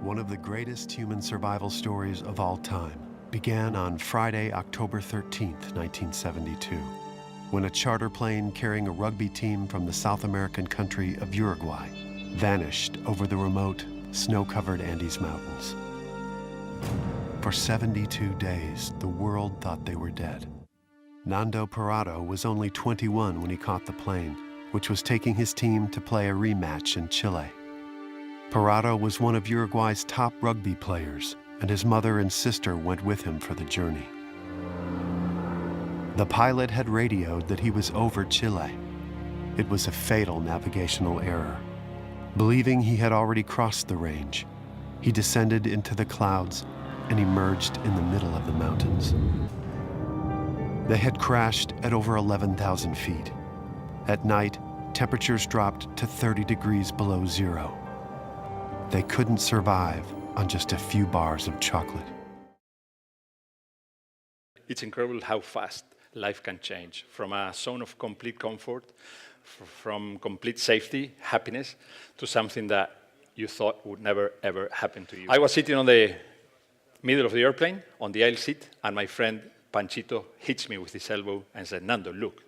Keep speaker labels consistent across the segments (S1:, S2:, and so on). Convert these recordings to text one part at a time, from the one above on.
S1: One of the greatest human survival stories of all time began on Friday, October 13th, 1972, when a charter plane carrying a rugby team from the South American country of Uruguay vanished over the remote, snow-covered Andes Mountains. For 72 days, the world thought they were dead. Nando Parrado was only 21 when he caught the plane, which was taking his team to play a rematch in Chile. Parrado was one of Uruguay's top rugby players, and his mother and sister went with him for the journey. The pilot had radioed that he was over Chile. It was a fatal navigational error. Believing he had already crossed the range, he descended into the clouds and emerged in the middle of the mountains. They had crashed at over 11,000 feet. At night, temperatures dropped to 30 degrees below zero. They couldn't survive on just a few bars of chocolate.
S2: It's incredible how fast life can change from a zone of complete comfort, from complete safety, happiness, to something that you thought would never, ever happen to you. I was sitting on the middle of the airplane, on the aisle seat, and my friend Panchito hits me with his elbow and said, "Nando, look."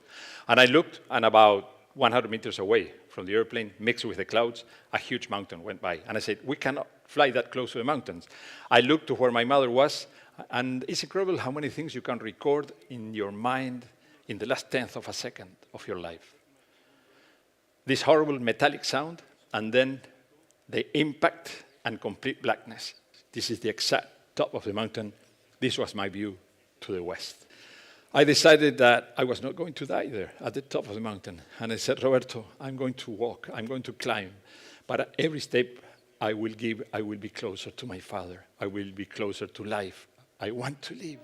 S2: And I looked, and about 100 meters away from the airplane, mixed with the clouds, a huge mountain went by. And I said, "We cannot fly that close to the mountains." I looked to where my mother was, and it's incredible how many things you can record in your mind in the last tenth of a second of your life. This horrible metallic sound, and then the impact and complete blackness. This is the exact top of the mountain. This was my view to the west. I decided that I was not going to die there at the top of the mountain. And I said, "Roberto, I'm going to walk, I'm going to climb. But at every step I will give, I will be closer to my father. I will be closer to life. I want to live."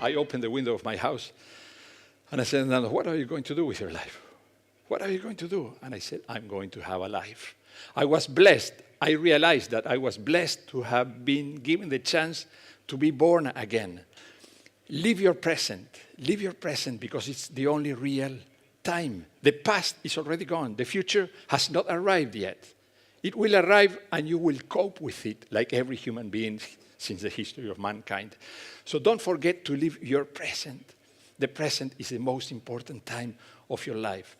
S2: I opened the window of my house, and I said, "Nando, what are you going to do with your life? What are you going to do?" And I said, "I'm going to have a life." I was blessed. I realized that I was blessed to have been given the chance to be born again. Live your present because it's the only real time. The past is already gone. The future has not arrived yet. It will arrive, and you will cope with it like every human being since the history of mankind. So don't forget to live your present. The present is the most important time of your life.